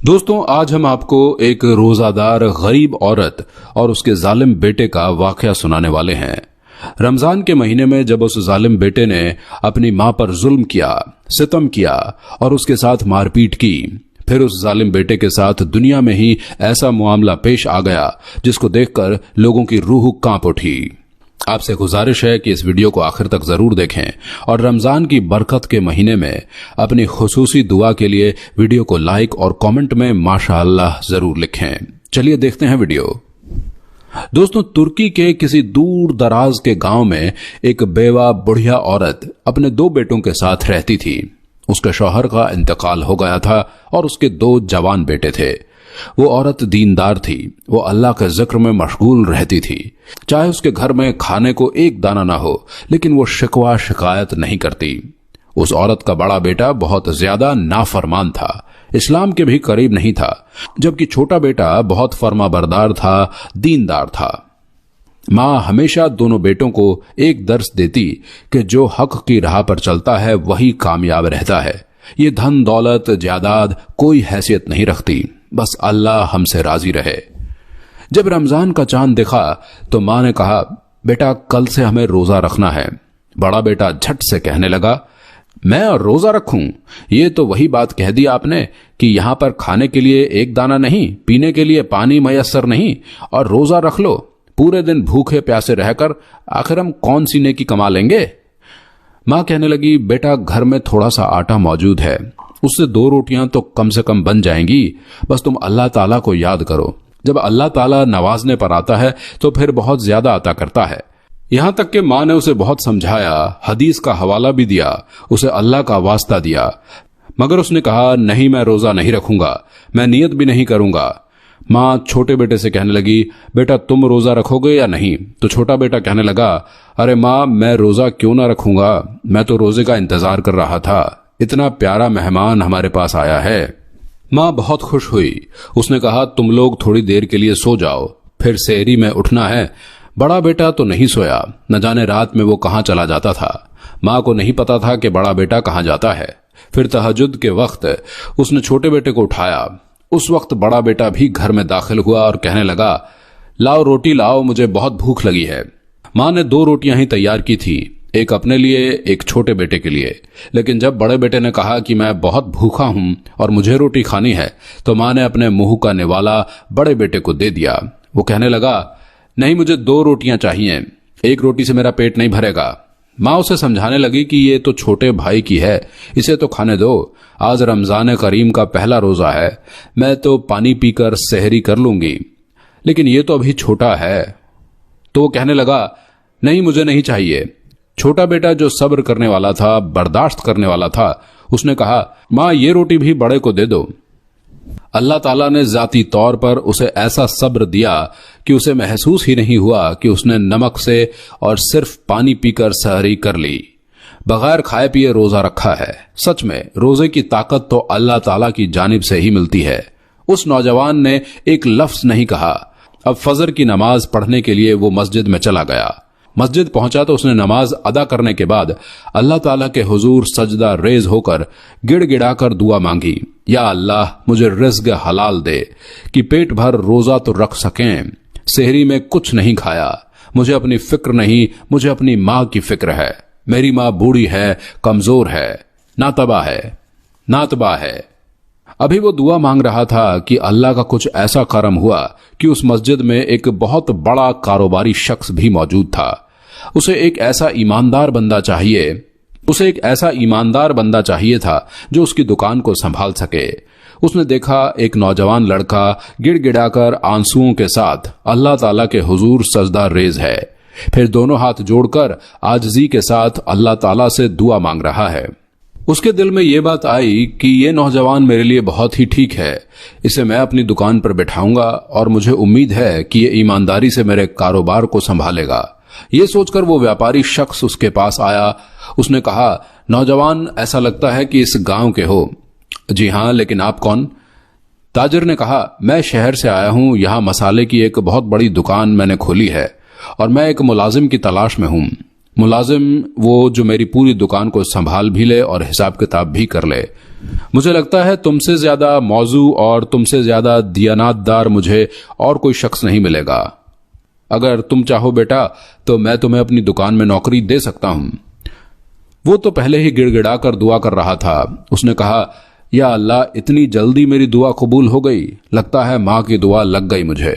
दोस्तों, आज हम आपको एक रोजादार गरीब औरत और उसके जालिम बेटे का वाकया सुनाने वाले हैं। रमजान के महीने में जब उस जालिम बेटे ने अपनी मां पर जुल्म किया, सितम किया और उसके साथ मारपीट की, फिर उस जालिम बेटे के साथ दुनिया में ही ऐसा मामला पेश आ गया जिसको देखकर लोगों की रूह कांप उठी। आपसे गुजारिश है कि इस वीडियो को आखिर तक जरूर देखें और रमजान की बरकत के महीने में अपनी खुसूसी दुआ के लिए वीडियो को लाइक और कमेंट में माशाअल्लाह जरूर लिखें। चलिए देखते हैं वीडियो। दोस्तों, तुर्की के किसी दूर दराज के गांव में एक बेवा बुढ़िया औरत अपने 2 बेटों के साथ रहती थी। उसके शौहर का इंतकाल हो गया था और उसके 2 जवान बेटे थे। वो औरत दीनदार थी, वो अल्लाह के जिक्र में मशगूल रहती थी। चाहे उसके घर में खाने को एक दाना ना हो, लेकिन वो शिकवा शिकायत नहीं करती। उस औरत का बड़ा बेटा बहुत ज्यादा नाफरमान था, इस्लाम के भी करीब नहीं था, जबकि छोटा बेटा बहुत फर्माबरदार था, दीनदार था। माँ हमेशा दोनों बेटों को एक दर्स देती कि जो हक की राह पर चलता है वही कामयाब रहता है। ये धन दौलत जायदाद कोई हैसियत नहीं रखती, बस अल्लाह हमसे राजी रहे। जब रमजान का चांद दिखा तो माँ ने कहा, बेटा कल से हमें रोजा रखना है। बड़ा बेटा झट से कहने लगा, मैं रोजा रखूं? ये तो वही बात कह दी आपने कि यहाँ पर खाने के लिए एक दाना नहीं, पीने के लिए पानी मयस्सर नहीं, और रोजा रख लो। पूरे दिन भूखे प्यासे रहकर आखिर हम कौन सी नेकी कमा लेंगे? माँ कहने लगी, बेटा घर में थोड़ा सा आटा मौजूद है, उससे 2 रोटियां तो कम से कम बन जाएंगी। बस तुम अल्लाह ताला को याद करो। जब अल्लाह ताला नवाजने पर आता है तो फिर बहुत ज्यादा अता करता है। यहां तक कि माँ ने उसे बहुत समझाया, हदीस का हवाला भी दिया, उसे अल्लाह का वास्ता दिया, मगर उसने कहा, नहीं मैं रोजा नहीं रखूंगा, मैं नियत भी नहीं करूंगा। माँ छोटे बेटे से कहने लगी, बेटा तुम रोजा रखोगे या नहीं? तो छोटा बेटा कहने लगा, अरे माँ मैं रोजा क्यों ना रखूंगा, मैं तो रोजे का इंतजार कर रहा था, इतना प्यारा मेहमान हमारे पास आया है। माँ बहुत खुश हुई। उसने कहा, तुम लोग थोड़ी देर के लिए सो जाओ, फिर सेहरी में उठना है। बड़ा बेटा तो नहीं सोया, न जाने रात में वो कहाँ चला जाता था। माँ को नहीं पता था कि बड़ा बेटा कहाँ जाता है। फिर तहज्जुद के वक्त उसने छोटे बेटे को उठाया। उस वक्त बड़ा बेटा भी घर में दाखिल हुआ और कहने लगा, लाओ रोटी लाओ, मुझे बहुत भूख लगी है। माँ ने 2 रोटियां ही तैयार की थी, एक अपने लिए एक छोटे बेटे के लिए। लेकिन जब बड़े बेटे ने कहा कि मैं बहुत भूखा हूं और मुझे रोटी खानी है, तो माँ ने अपने मुंह का निवाला बड़े बेटे को दे दिया। वो कहने लगा, नहीं मुझे 2 रोटियां चाहिए, 1 रोटी से मेरा पेट नहीं भरेगा। माँ उसे समझाने लगी कि ये तो छोटे भाई की है, इसे तो खाने दो, आज रमजान करीम का पहला रोजा है, मैं तो पानी पीकर सेहरी कर लूंगी, लेकिन ये तो अभी छोटा है। तो वो कहने लगा, नहीं मुझे नहीं चाहिए। छोटा बेटा जो सब्र करने वाला था, बर्दाश्त करने वाला था, उसने कहा, माँ ये रोटी भी बड़े को दे दो। अल्लाह ताला ने जाती तौर पर उसे ऐसा सब्र दिया कि उसे महसूस ही नहीं हुआ कि उसने नमक से और सिर्फ पानी पीकर सहरी कर ली, बगैर खाए पिए रोजा रखा है। सच में रोजे की ताकत तो अल्लाह ताला की जानिब से ही मिलती है। उस नौजवान ने एक लफ्ज नहीं कहा। अब फजर की नमाज पढ़ने के लिए वो मस्जिद में चला गया। मस्जिद पहुंचा तो उसने नमाज अदा करने के बाद अल्लाह ताला के हुजूर सजदा रेज होकर गिड़गिड़ाकर दुआ मांगी, या अल्लाह मुझे रिज़्क़ हलाल दे कि पेट भर रोजा तो रख सकें। सेहरी में कुछ नहीं खाया, मुझे अपनी फिक्र नहीं, मुझे अपनी माँ की फिक्र है। मेरी माँ बूढ़ी है, कमजोर है, नातबा है। अभी वो दुआ मांग रहा था कि अल्लाह का कुछ ऐसा करम हुआ कि उस मस्जिद में एक बहुत बड़ा कारोबारी शख्स भी मौजूद था। उसे एक ऐसा ईमानदार बंदा चाहिए था जो उसकी दुकान को संभाल सके। उसने देखा एक नौजवान लड़का गिड़गिड़ाकर आंसुओं के साथ अल्लाह ताला के हुजूर सजदा रेज है, फिर दोनों हाथ जोड़कर आजिज़ी के साथ अल्लाह ताला से दुआ मांग रहा है। उसके दिल में ये बात आई कि ये नौजवान मेरे लिए बहुत ही ठीक है, इसे मैं अपनी दुकान पर बैठाऊंगा और मुझे उम्मीद है कि ये ईमानदारी से मेरे कारोबार को संभालेगा। ये सोचकर वो व्यापारी शख्स उसके पास आया। उसने कहा, नौजवान ऐसा लगता है कि इस गांव के हो। जी हाँ, लेकिन आप कौन? ताजिर ने कहा, मैं शहर से आया हूं, यहाँ मसाले की एक बहुत बड़ी दुकान मैंने खोली है और मैं एक मुलाजिम की तलाश में हूं। मुलाजिम वो जो मेरी पूरी दुकान को संभाल भी ले और हिसाब किताब भी कर ले। मुझे लगता है तुमसे ज्यादा मौजू और तुमसे ज्यादा दियानातदार मुझे और कोई शख्स नहीं मिलेगा। अगर तुम चाहो बेटा तो मैं तुम्हें अपनी दुकान में नौकरी दे सकता हूं। वो तो पहले ही गिड़गिड़ा कर दुआ कर रहा था। उसने कहा, या अल्लाह, इतनी जल्दी मेरी दुआ कबूल हो गई। लगता है माँ की दुआ लग गई मुझे।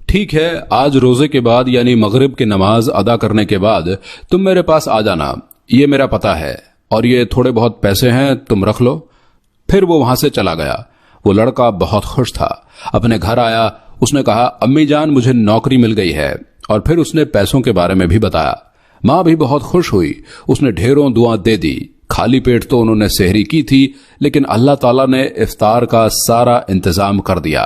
ठीक है, आज रोजे के बाद यानी मगरिब की नमाज अदा करने के बाद तुम मेरे पास आ जाना। ये मेरा पता है और ये थोड़े बहुत पैसे हैं, तुम रख लो। फिर वो वहां से चला गया। वो लड़का बहुत खुश था। अपने घर आया, उसने कहा, अम्मी जान, मुझे नौकरी मिल गई है। और फिर उसने पैसों के बारे में भी बताया। माँ भी बहुत खुश हुई। उसने ढेरों दुआ दे दी। खाली पेट तो उन्होंने सेहरी की थी, लेकिन अल्लाह ताला ने इफ्तार का सारा इंतजाम कर दिया।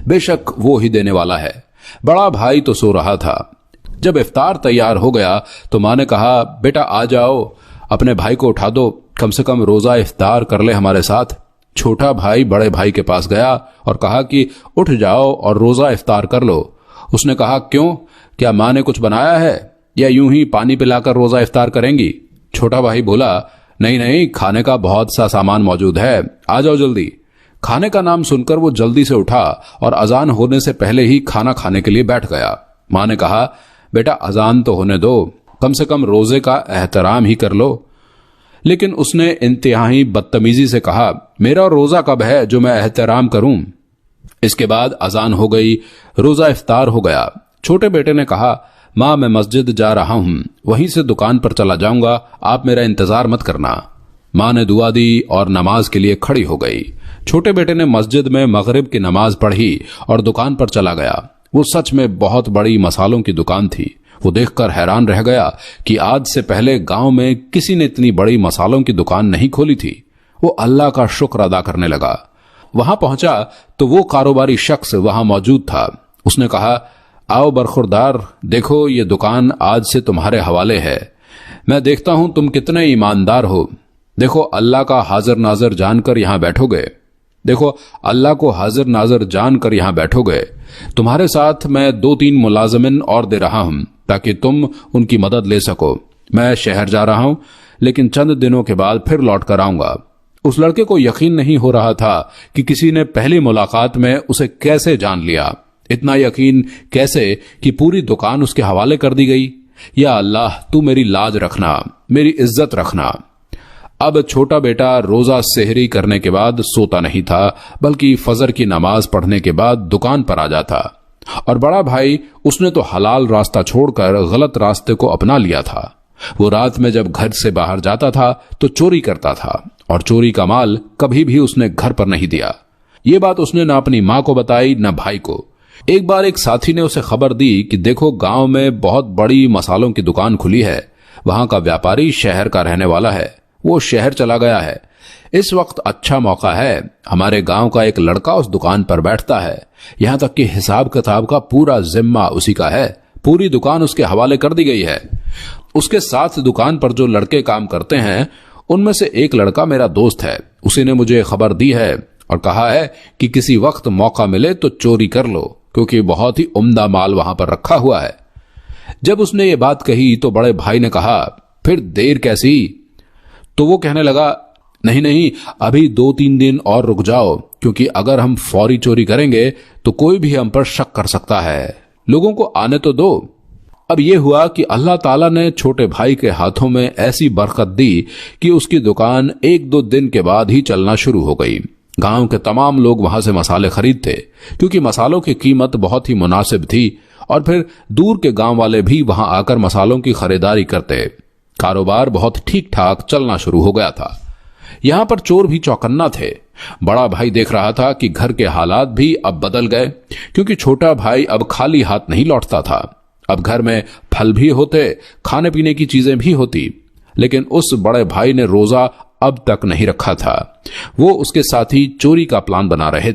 बेशक वो ही देने वाला है। बड़ा भाई तो सो रहा था। जब इफ्तार तैयार हो गया तो माँ ने कहा, बेटा आ जाओ, अपने भाई को उठा दो, कम से कम रोजा इफ्तार कर ले हमारे साथ। छोटा भाई बड़े भाई के पास गया और कहा कि उठ जाओ और रोजा इफ्तार कर लो। उसने कहा, क्यों, क्या माँ ने कुछ बनाया है या यूं ही पानी पिलाकर रोजा इफ्तार करेंगी? छोटा भाई बोला, नहीं नहीं, खाने का बहुत सा सामान मौजूद है, आ जाओ जल्दी। खाने का नाम सुनकर वो जल्दी से उठा और अजान होने से पहले ही खाना खाने के लिए बैठ गया। माँ ने कहा, बेटा अजान तो होने दो, कम से कम रोजे का एहतराम ही कर लो। लेकिन उसने इंतहाई बदतमीजी से कहा, मेरा रोजा कब है जो मैं एहतराम करूं? इसके बाद अजान हो गई, रोजा इफ्तार हो गया। छोटे बेटे ने कहा, माँ मैं मस्जिद जा रहा हूं, वहीं से दुकान पर चला जाऊंगा, आप मेरा इंतजार मत करना। माँ ने दुआ दी और नमाज के लिए खड़ी हो गई। छोटे बेटे ने मस्जिद में मगरिब की नमाज पढ़ी और दुकान पर चला गया। वो सच में बहुत बड़ी मसालों की दुकान थी। वो देखकर हैरान रह गया कि आज से पहले गांव में किसी ने इतनी बड़ी मसालों की दुकान नहीं खोली थी। वो अल्लाह का शुक्र अदा करने लगा। वहां पहुंचा तो वो कारोबारी शख्स वहां मौजूद था। उसने कहा, आओ बरखुरदार, देखो ये दुकान आज से तुम्हारे हवाले है। मैं देखता हूं तुम कितने ईमानदार हो। देखो अल्लाह का हाजिर नाजर जानकर यहां बैठोगे। देखो अल्लाह को हाजिर नाजर जानकर यहां बैठोगे। तुम्हारे साथ मैं 2-3 मुलाजमिन और दे रहा हूं ताकि तुम उनकी मदद ले सको। मैं शहर जा रहा हूं, लेकिन चंद दिनों के बाद फिर लौट कर आऊंगा। उस लड़के को यकीन नहीं हो रहा था कि किसी ने पहली मुलाकात में उसे कैसे जान लिया। इतना यकीन कैसे कि पूरी दुकान उसके हवाले कर दी गई। या अल्लाह, तू मेरी लाज रखना, मेरी इज्जत रखना। अब छोटा बेटा रोजा सेहरी करने के बाद सोता नहीं था, बल्कि फजर की नमाज पढ़ने के बाद दुकान पर आ जाता। और बड़ा भाई, उसने तो हलाल रास्ता छोड़कर गलत रास्ते को अपना लिया था। वो रात में जब घर से बाहर जाता था तो चोरी करता था, और चोरी का माल कभी भी उसने घर पर नहीं दिया। ये बात उसने न अपनी माँ को बताई न भाई को। एक बार एक साथी ने उसे खबर दी कि देखो गांव में बहुत बड़ी मसालों की दुकान खुली है, वहां का व्यापारी शहर का रहने वाला है, वो शहर चला गया है। इस वक्त अच्छा मौका है, हमारे गांव का एक लड़का उस दुकान पर बैठता है, यहां तक कि हिसाब किताब का पूरा जिम्मा उसी का है, पूरी दुकान उसके हवाले कर दी गई है। उसके साथ दुकान पर जो लड़के काम करते हैं उनमें से एक लड़का मेरा दोस्त है, उसी ने मुझे खबर दी है और कहा है कि किसी वक्त मौका मिले तो चोरी कर लो, क्योंकि बहुत ही उम्दा माल वहां पर रखा हुआ है। जब उसने ये बात कही तो बड़े भाई ने कहा, फिर देर कैसी? तो वो कहने लगा, नहीं नहीं, अभी 2-3 दिन और रुक जाओ, क्योंकि अगर हम फौरी चोरी करेंगे तो कोई भी हम पर शक कर सकता है, लोगों को आने तो दो। अब यह हुआ कि अल्लाह ताला ने छोटे भाई के हाथों में ऐसी बरकत दी कि उसकी दुकान 1-2 दिन के बाद ही चलना शुरू हो गई। गांव के तमाम लोग वहां से मसाले खरीदते, क्योंकि मसालों की कीमत बहुत ही मुनासिब थी, और फिर दूर के गांव वाले भी वहां आकर मसालों की खरीदारी करते। कारोबार बहुत ठीक ठाक चलना शुरू हो गया था। यहां पर चोर भी चौकन्ना थे। बड़ा भाई देख रहा था कि घर के हालात भी अब बदल गए, क्योंकि छोटा भाई अब खाली हाथ नहीं लौटता था। अब घर में फल भी होते, खाने पीने की चीजें भी होती, लेकिन उस बड़े भाई ने रोजा अब तक नहीं रखा था। वो उसके साथी चोरी का प्लान बना रहे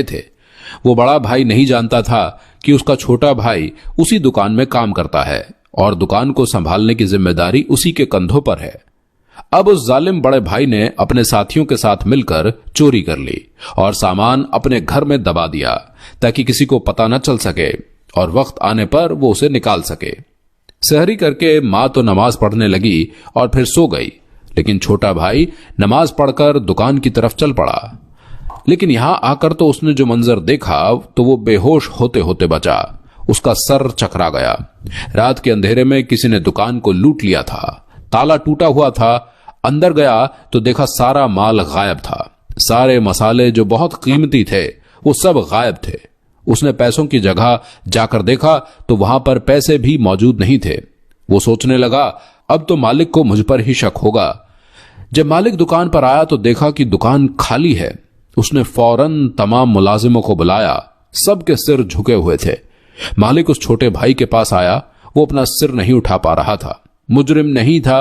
थे। वो बड़ा भाई नहीं जानता था कि उसका छोटा भाई उसी दुकान में काम करता है और दुकान को संभालने की जिम्मेदारी उसी के कंधों पर है। अब उस जालिम बड़े भाई ने अपने साथियों के साथ मिलकर चोरी कर ली और सामान अपने घर में दबा दिया, ताकि किसी को पता न चल सके और वक्त आने पर वो उसे निकाल सके। सहरी करके माँ तो नमाज पढ़ने लगी और फिर सो गई, लेकिन छोटा भाई नमाज पढ़कर दुकान की तरफ चल पड़ा। लेकिन यहां आकर तो उसने जो मंजर देखा तो वो बेहोश होते होते बचा। उसका सर चकरा गया। रात के अंधेरे में किसी ने दुकान को लूट लिया था। ताला टूटा हुआ था। अंदर गया तो देखा सारा माल गायब था। सारे मसाले जो बहुत कीमती थे वो सब गायब थे। उसने पैसों की जगह जाकर देखा तो वहां पर पैसे भी मौजूद नहीं थे। वो सोचने लगा अब तो मालिक को मुझ पर ही शक होगा। जब मालिक दुकान पर आया तो देखा कि दुकान खाली है। उसने फौरन तमाम मुलाजिमों को बुलाया। सबके सिर झुके हुए थे। मालिक उस छोटे भाई के पास आया। वो अपना सिर नहीं उठा पा रहा था। मुजरिम नहीं था।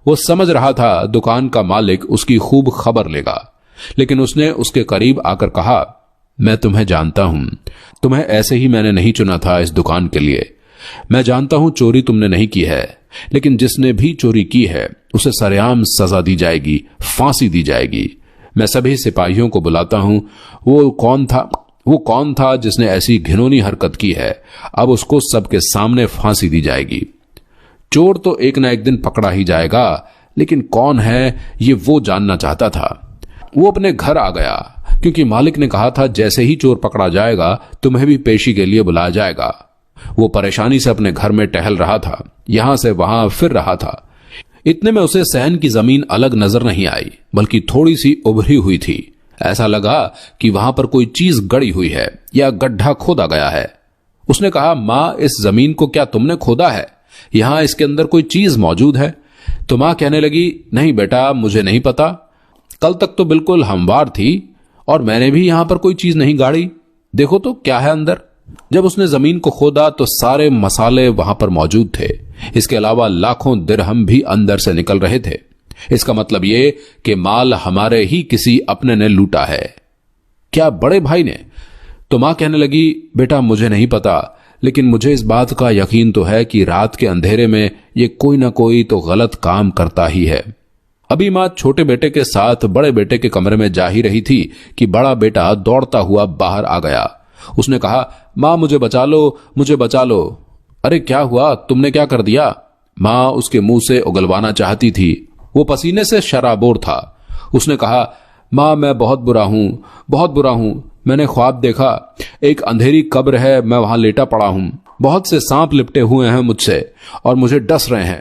वो समझ रहा था दुकान का मालिक उसकी खूब खबर लेगा। लेकिन उसने उसके करीब आकर कहा, मैं तुम्हें जानता हूं। तुम्हें ऐसे ही मैंने नहीं चुना था इस दुकान के लिए। मैं जानता हूं चोरी तुमने नहीं की है, लेकिन जिसने भी चोरी की है उसे सरेआम सजा दी जाएगी, फांसी दी जाएगी। मैं सभी सिपाहियों को बुलाता हूं। वो कौन था जिसने ऐसी घिनौनी हरकत की है? अब उसको सबके सामने फांसी दी जाएगी। चोर तो एक ना एक दिन पकड़ा ही जाएगा, लेकिन कौन है ये वो जानना चाहता था। वो अपने घर आ गया क्योंकि मालिक ने कहा था जैसे ही चोर पकड़ा जाएगा तुम्हें भी पेशी के लिए बुलाया जाएगा। वो परेशानी से अपने घर में टहल रहा था। यहां से वहां फिर रहा था। इतने में उसे सहन की जमीन अलग नजर नहीं आई, बल्कि थोड़ी सी उभरी हुई थी। ऐसा लगा कि वहां पर कोई चीज गड़ी हुई है या गड्ढा खोदा गया है। उसने कहा, मां इस जमीन को क्या तुमने खोदा है? यहां इसके अंदर कोई चीज मौजूद है? तो मां कहने लगी, नहीं बेटा, मुझे नहीं पता। कल तक तो बिल्कुल हमवार थी और मैंने भी यहां पर कोई चीज नहीं गाड़ी। देखो तो क्या है अंदर। जब उसने जमीन को खोदा तो सारे मसाले वहां पर मौजूद थे। इसके अलावा लाखों दिरहम भी अंदर से निकल रहे थे। इसका मतलब ये कि माल हमारे ही किसी अपने ने लूटा है। क्या बड़े भाई ने? तो मां कहने लगी, बेटा मुझे नहीं पता, लेकिन मुझे इस बात का यकीन तो है कि रात के अंधेरे में ये कोई ना कोई तो गलत काम करता ही है। अभी मां छोटे बेटे के साथ बड़े बेटे के कमरे में जा ही रही थी कि बड़ा बेटा दौड़ता हुआ बाहर आ गया। उसने कहा, मां मुझे बचा लो, मुझे बचा लो। अरे क्या हुआ? तुमने क्या कर दिया? मां उसके मुंह से उगलवाना चाहती थी। वो पसीने से शराबोर था। उसने कहा, मां मैं बहुत बुरा हूं, बहुत बुरा हूं। मैंने ख्वाब देखा, एक अंधेरी कब्र है, मैं वहां लेटा पड़ा हूं। बहुत से सांप लिपटे हुए हैं मुझसे और मुझे डस रहे हैं।